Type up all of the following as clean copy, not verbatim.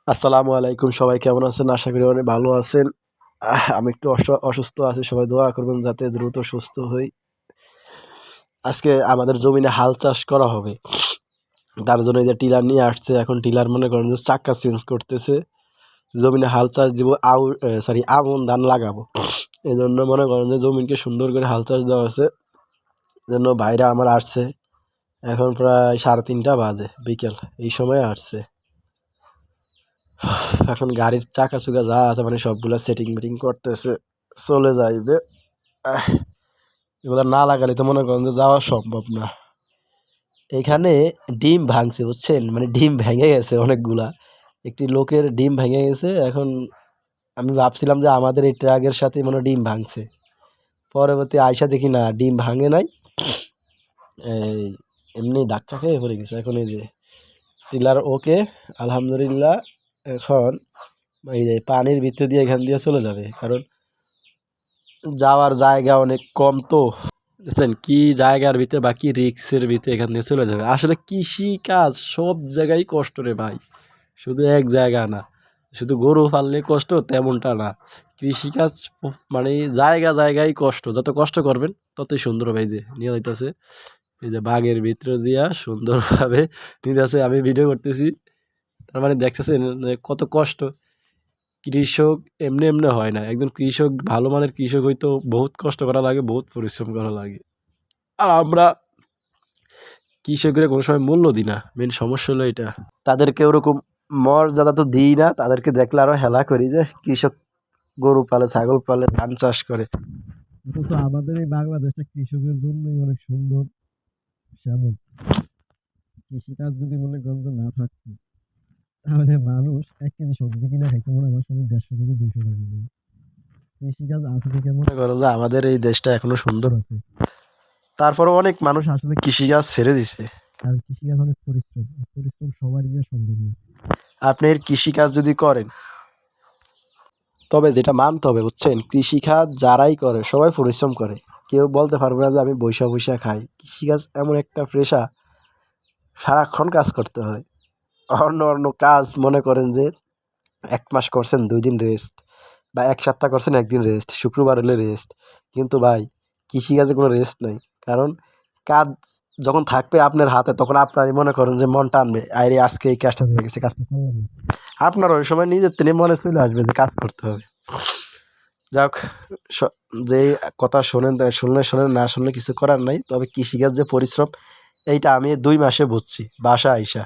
আসসালামু আলাইকুম, সবাই কেমন আছেন? আশা করি অনেক ভালো আছেন। আমি একটু অসুস্থ আছি, সবাই দোয়া করবেন যাতে দ্রুত সুস্থ হই। আজকে আমাদের জমিনে হাল চাষ করা হবে, তার জন্য এই যে টিলার নিয়ে আসছে। এখন টিলার মনে করেন যে চাক্কা চেঞ্জ করতেছে। জমিনে হাল চাষ দিব, আমন ধান লাগাবো। এই জন্য মনে করেন যে জমিনকে সুন্দর করে হাল চাষ দেওয়া আছে। জন্য ভাইরা আমার আসছে। এখন প্রায় 3:30 বাজে, বিকেল এই সময় আসছে। এখন গাড়ির চাকা চুকা যা আছে মানে সবগুলা সেটিং মেটিং করতেছে, চলে যাইবে। এগুলো না লাগালে তো মনে করেন যে যাওয়া সম্ভব না। এখানে ডিম ভাঙছে, বুঝছেন, মানে ডিম ভেঙে গেছে অনেকগুলা। একটি লোকের ডিম ভেঙে গেছে। এখন আমি ভাবছিলাম যে আমাদের এই ট্রাকের সাথে মনে হয় ডিম ভাঙছে। পরবর্তী আয়সা দেখি না, ডিম ভাঙে নাই, এই এমনি ধাক্কা খেয়ে পড়ে গেছে। এখন এই যে টিলার ওকে, আলহামদুলিল্লাহ। এখন এই যে পানির ভিতর দিয়ে এখান দিয়ে চলে যাবে, কারণ যাওয়ার জায়গা অনেক কম তো। বুঝছেন কি জায়গার ভিতরে বা কি রিক্সের ভিতরে এখান দিয়ে চলে যাবে। আসলে কৃষি কাজ সব জায়গায় কষ্ট রে ভাই, শুধু এক জায়গা না। শুধু গরু পাললে কষ্ট তেমনটা না, কৃষিকাজ মানে জায়গা জায়গায় কষ্ট। যত কষ্ট করবেন ততই সুন্দর হবে। এই যে নিয়ে যাইতেছে, এই যে বাগের ভিতরে দিয়া সুন্দরভাবে নিয়ে যাচ্ছে। আমি ভিডিও করতেছি, তার মানে দেখতেছেন কত কষ্ট। কৃষক এমনি এমনি হয় না। একজন কৃষক, ভালো মানের কৃষক হয়তো বহুত কষ্ট করা লাগে, বহুত পরিশ্রম করা লাগে। আর আমরা কৃষকরা কোনো সময় মূল্য দিই না। মেন সমস্যা হলো এটা। তাদেরকে ওরকম মর্যাদা তো দিই না। তাদেরকে দেখলে আরো হেলা করি যে কৃষক গরু পালে, ছাগল পালে, ধান চাষ করে। অথচ আমাদের এই বাংলাদেশটা কৃষকের জন্যই অনেক সুন্দর শ্যামল। কৃষিকাজ যদি মনে করেন যে না থাকতো, তাহলে মানুষ 1 কেজি সবজি কিনে খাইতে মনে হয় আমার সঙ্গে 150 থেকে 200 টাকা দিয়ে। কৃষিকাজ আছে থেকে মনে করেন যে আমাদের এই দেশটা এখনো সুন্দর আছে। তারপরে অনেক মানুষ আসলে কৃষিকাজ ছেড়ে দিছে। আর কৃষিকাজ অনেক পরিশ্রম, আর পরিশ্রম সবারই দিয়ে সম্ভব না। আপনি এর কৃষিকাজ যদি করেন, তবে যেটা মানতে হবে, বুঝছেন, কৃষিকাজ যারাই করে সবাই পরিশ্রম করে। কেউ বলতে পারবে না যে আমি বৈশা বৈশা খাই। কৃষিকাজ এমন একটা পেশা, সারাক্ষণ কাজ করতে হয়। অন্য অন্য কাজ মনে করেন যে 1 মাস করছেন 2 দিন রেস্ট, বা 1 সপ্তাহ করছেন 1 দিন রেস্ট, শুক্রবার হলে রেস্ট। কিন্তু ভাই কৃষিকাজে কোনো রেস্ট নাই। কারণ কাজ যখন থাকবে আপনার হাতে, তখন আপনারই মনে করেন যে মন টানবে, আরে আজকে এই কাজটা হয়ে গেছে, কাজটা করলাম না। আপনার ওই সময় নিজের থেকে মনে চলে আসবে যে কাজ করতে হবে। যাক, যে কথা শোনেন তাই শুনলে শোনেন, না শুনলে কিছু করার নাই। তবে কৃষিকাজ যে পরিশ্রম, এইটা আমি 2 মাসে বুঝছি বাসা আইসা।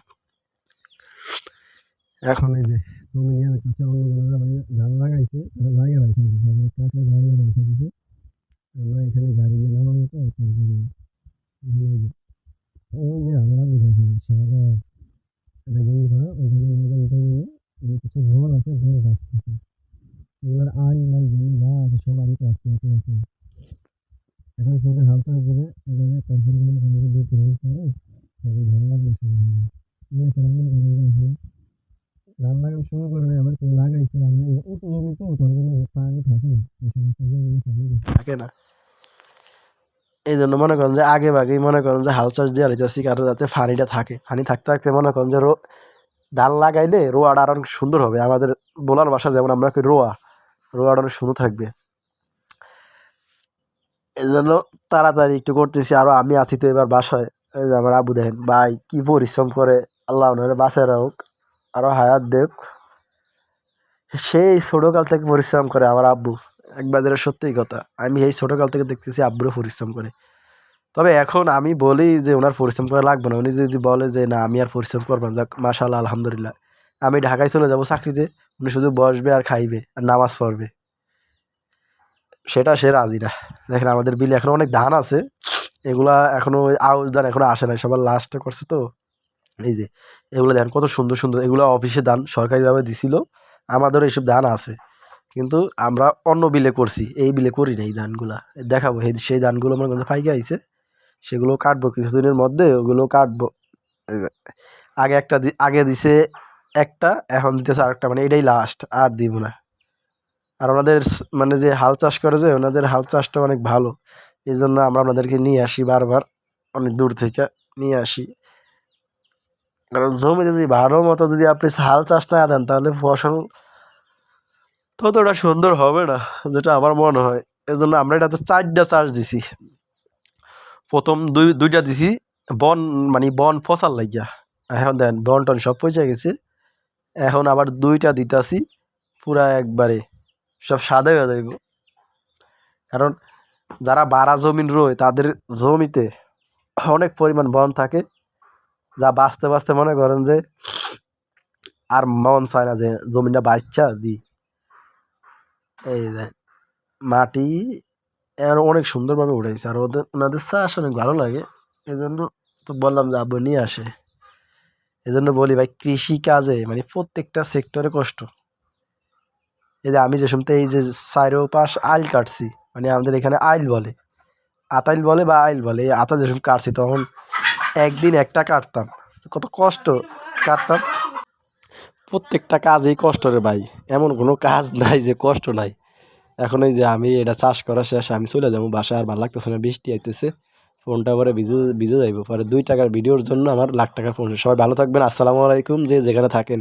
এখন এই যে জমি নিয়ে যাচ্ছে, অন্য জনের ভাই ধান লাগাইছে, তারা জায়গা রাখে দিছে, আমার কাকা জায়গা রাখে দিছে। আমরা এখানে গাড়ি দিয়ে নামানো তো, তার জন্য এই যে ওই যে আমরা বুঝাইছি সারা এটা গেঞ্জি করা ওখানে মোটামুটি কিছু ঘর আছে, ঘর বাঁচতেছে। এগুলোর আই নাই জমি যা আছে সব আমি কাটছি একে একে। এখন শুধু হাল চাষ দেবে, এখানে তারপরে মনে করেন যে 2-3 দিন পরে তারপর ধান লাগানো শুরু হবে। মনে করেন মনে করেন যে আসলে ধান লাগানো শুরু করবে, আবার কেউ লাগাইছে আমরা উঁচু জমি তো, তার জন্য পানি থাকে না, এই সমস্ত জমি পানি বেশি থাকে না, এই জন্য মনে করেন যে আগে ভাগেই মনে করেন যে হাল চাষ দিয়ে লইতেছি, কারণ যাতে পানিটা থাকে। পানি থাকতে থাকতে মনে করেন যে ধান লাগাইলে রোয়াটা আরো অনেক সুন্দর হবে। আমাদের বোলার বাসা যেমন আমরা করি রোয়াটা অনেক সুন্দর থাকবে। এই জন্য তাড়াতাড়ি একটু করতেছি। আরো আমি আছি তো এবার বাসায়। এই যে আমার আব্বু দেখেন ভাই কি পরিশ্রম করে, আল্লাহ ওনারে বাঁচায় রাখুক, আরো হায়াত দেখ। সেই ছোটকাল থেকে পরিশ্রম করে আমার আব্বু। একবার যেটা সত্যিই কথা, আমি এই ছোটকাল থেকে দেখতেছি আব্বুরও পরিশ্রম করে। তবে এখন আমি বলি যে ওনার পরিশ্রম করা লাগবে না। উনি যদি বলে যে না আমি আর পরিশ্রম করবো না, যাক মাশাআল্লাহ, আলহামদুলিল্লাহ, আমি ঢাকায় চলে যাব চাকরিতে, উনি শুধু বসবে আর খাইবে আর নামাজ পড়বে, সেটা সে রাজি না। দেখেন আমাদের বিলে এখন অনেক ধান আছে, এগুলা এখনো আউশ ধান এখনো আসে নাই, সবার লাস্টে করছে তো। এই যে এগুলো ধান কত সুন্দর সুন্দর, এগুলো অফিসে ধান সরকারিভাবে দিছিল। আমাদেরও এইসব ধান আছে, কিন্তু আমরা অন্য বিলে করছি, এই বিলে করি না। এই ধানগুলা দেখাবো, সেই ধানগুলো মনে করেন পাইকে আইছে, সেগুলো কাটবো কিছুদিনের মধ্যে, ওগুলো কাটবো। আগে দিছে একটা, এখন দিতেছে আরেকটা, মানে এটাই লাস্ট, আর দিব না। আর ওনাদের মানে যে হাল চাষ করে, যে ওনাদের হাল চাষটা অনেক ভালো। এই জন্য আমরা ওনাদেরকে নিয়ে আসি বারবার, অনেক দূর থেকে নিয়ে আসি। কারণ জমিতে যদি ভালো মতো যদি আপনি হাল চাষ না দেন তাহলে ফসল ততটা সুন্দর হবে না, যেটা আমার মনে হয়। এই জন্য আমরা এটাতে 4টা চাষ দিছি। প্রথম দুইটা দিছি বন, মানে বন ফসাল লাগিয়া। এখন দেন বন টন সব পচে গেছে। এখন আবার 2টা দিতাছি পুরা একবারে সব সাদা হয়ে যাইব। কারণ যারা বাড়া জমিন রয় তাদের জমিতে অনেক পরিমাণ বন থাকে, যা বাঁচতে বাঁচতে মনে করেন যে আর মন চায় না যে জমিটা বাচ্চা দিই। এই যে মাটি আর অনেক সুন্দরভাবে উঠাইছে, আর ওনাদের চাষ অনেক ভালো লাগে। এই জন্য তো বললাম যে আব্বু নিয়ে আসে। এই জন্য বলি ভাই, কৃষি কাজে মানে প্রত্যেকটা সেক্টরে কষ্ট। এই যে আমি যে শুনতে এই যে চারোপাশ আইল কাটছি, মানে আমাদের এখানে আইল বলে, আতাইল বলে বা আইল বলে, এই আতা যেসব কাটছি তখন একদিন একটা কাটতাম, কত কষ্ট কাটতাম। প্রত্যেকটা কাজেই কষ্ট রে ভাই, এমন কোনো কাজ নাই যে কষ্ট নাই। এখন এই যে আমি এটা চাষ করা শেষ, আমি চলে যাবো বাসায়, আর ভালো লাগতেছে না, বৃষ্টি আইতেছে, ফোনটা পরে ভিজে যাইব, পরে 2 টাকার ভিডিওর জন্য আমার লাখ টাকার ফোন। সবাই ভালো থাকবেন, আসসালামু আলাইকুম, যে যেখানে থাকেন।